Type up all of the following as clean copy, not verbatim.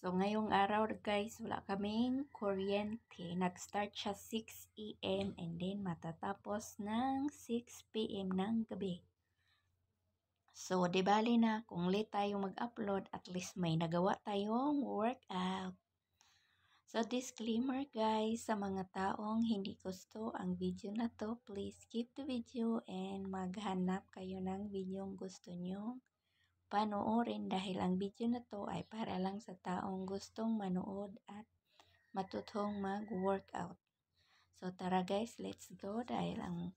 So, ngayong araw guys, wala kaming kuryente. Nag-start siya 6 AM and then matatapos ng 6 PM ng gabi. So, di bali na kung late tayo mag-upload, at least may nagawa tayong workout. So, disclaimer guys, sa mga taong hindi gusto ang video na to, please skip the video and maghanap kayo ng video gusto nyo panoorin dahil ang video na to ay para lang sa taong gustong manood at matutong mag-workout. So tara guys, let's go dahil ang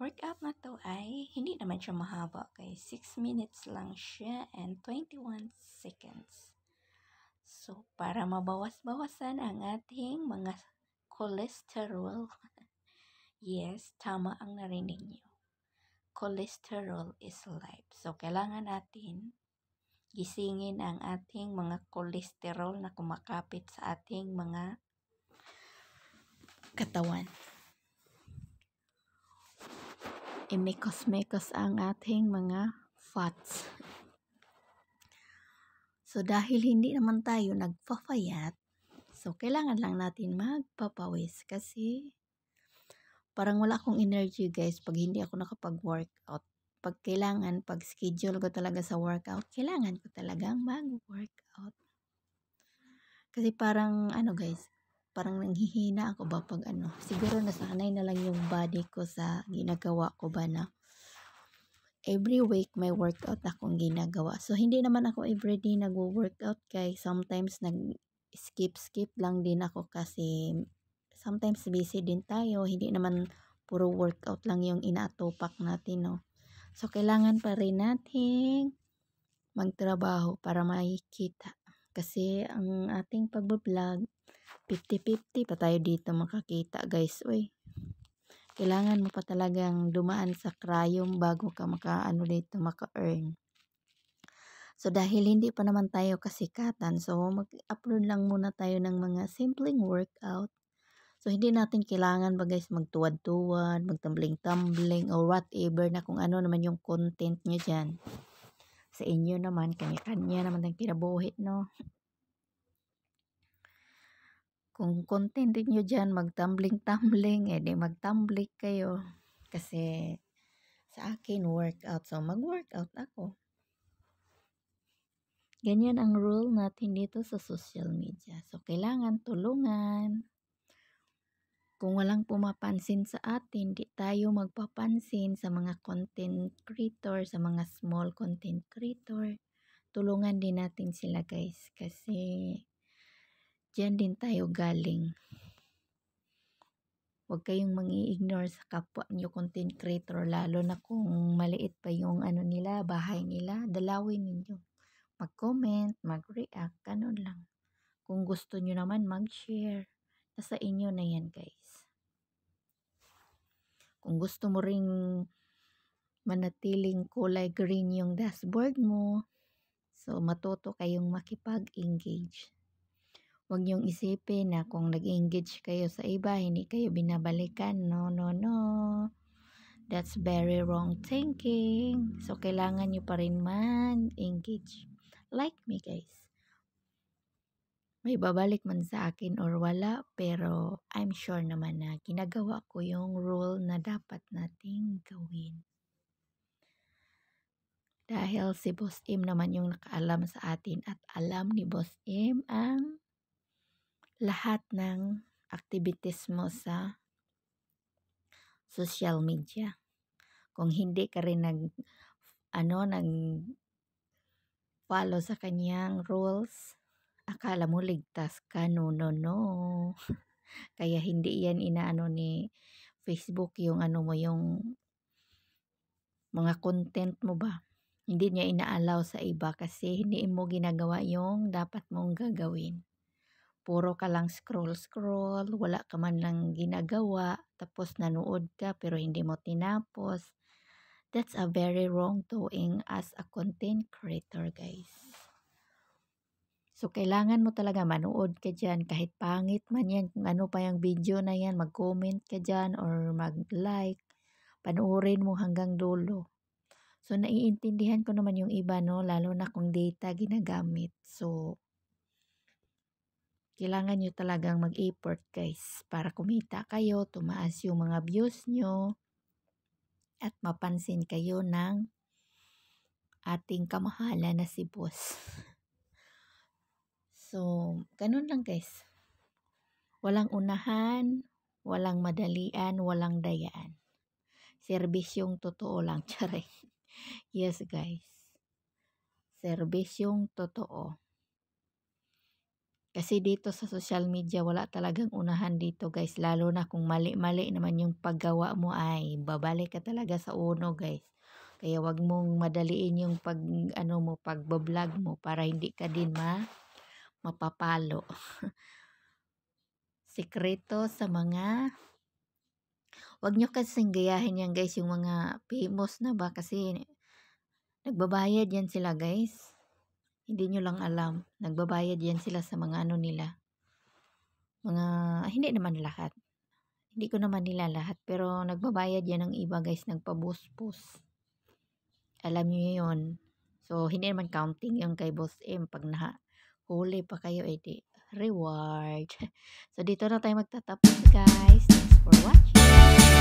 workout na to ay hindi naman siya mahaba guys. 6 minutes lang siya and 21 seconds. So para mabawas-bawasan ang ating mga cholesterol. Yes, tama ang narinig niyo. Cholesterol is life. So, kailangan natin gisingin ang ating mga cholesterol na kumakapit sa ating mga katawan. Imikos-mikos ang ating mga fats. So, dahil hindi naman tayo nagpapayat, so, kailangan lang natin magpapawis kasi parang wala akong energy guys pag hindi ako nakapag-workout. Pag schedule ko talaga sa workout, kailangan ko talagang mag-workout. Kasi parang guys, parang nanghihina ako ba pag siguro nasanay na lang yung body ko sa ginagawa ko ba na every week may workout akong ginagawa. So hindi naman ako everyday nag-workout guys. Sometimes nag-skip lang din ako kasi sometimes busy din tayo. Hindi naman puro workout lang yung inaatopak natin, no. So kailangan pa rin nating magtrabaho para makikita. Kasi ang ating pagbablog 50-50 pa tayo dito makakita guys. Uy, kailangan mo pa talagang dumaan sa cryom bago ka maka-earn. So dahil hindi pa naman tayo kasikatan, so mag-upload lang muna tayo ng mga simpleng workout. So hindi natin kailangan ba guys magtuwad-tuwad, magtumbling-tumbling or whatever na kung ano naman yung content nyo dyan. Sa inyo naman, kanya-kanya naman ang kinabuhi, no? Kung content nyo dyan, mag-tumbling-tumbling, di mag-tumbling kayo. Kasi sa akin, workout. So, mag-workout ako. Ganyan ang rule natin dito sa social media. So, kailangan tulungan. Kung walang pumapansin sa atin, di tayo magpapansin sa mga content creator, sa mga small content creator. Tulungan din natin sila guys. Kasi diyan din tayo galing. Huwag kayong mangi-ignore sa kapwa nyo content creator, lalo na kung maliit pa yung nila, bahay nila. Dalawin ninyo. Mag-comment, mag-react, ganun lang. Kung gusto nyo naman mag-share, nasa inyo na yan guys. Kung gusto mo ring manatiling kulay green yung dashboard mo, so matuto kayong makipag-engage. Huwag niyong isipin na kung nag-engage kayo sa iba, hindi kayo binabalikan. No, no, no. That's very wrong thinking. So, kailangan niyo pa rin mag-engage. Like me guys. May babalik man sa akin or wala, pero I'm sure naman na ginagawa ko yung rule na dapat nating gawin. Dahil si Boss M naman yung nakaalam sa atin at alam ni Boss M ang lahat ng activities mo sa social media. Kung hindi ka rin nag-follow sa kanyang rules, akala mo ligtas ka. No, no, no. Kaya hindi yan inaano ni Facebook yung yung mga content mo ba. Hindi niya inaalaw sa iba kasi hindi mo ginagawa yung dapat mong gagawin. Puro ka lang scroll, wala ka man lang ginagawa, tapos nanood ka pero hindi mo tinapos. That's a very wrong doing as a content creator, guys. So, kailangan mo talaga manood ka dyan. Kahit pangit man yan, kung ano pa yung video na yan, mag-comment ka dyan or mag-like. Panoorin mo hanggang dulo. So, naiintindihan ko naman yung iba, no? Lalo na kung data ginagamit. So, kailangan nyo talagang mag-effort guys para kumita kayo, tumaas yung mga views nyo, at mapansin kayo ng ating kamahalan na si boss. So, ganun lang guys. Walang unahan, walang madalian, walang dayaan. Serbisyong totoo lang, tsare. Yes guys. Serbisyong totoo. Kasi dito sa social media, wala talagang unahan dito guys. Lalo na kung mali-mali naman yung paggawa mo, ay babalik ka talaga sa uno guys. Kaya wag mong madaliin yung pagbablog mo para hindi ka din mapapalo. Sikreto sa mga, wag nyo kasing gayahin yan guys, yung mga famous na ba, kasi nagbabayad yan sila guys. Hindi nyo lang alam, nagbabayad yan sila sa mga nila. Hindi naman lahat. Hindi ko naman nila lahat, pero nagbabayad yan ng iba guys, nagpa-boost. Alam nyo yun. So, hindi naman counting yung kay Boss M. Pag huli pa kayo, edi reward. So, dito na tayo magtatapos guys. Thanks for watching.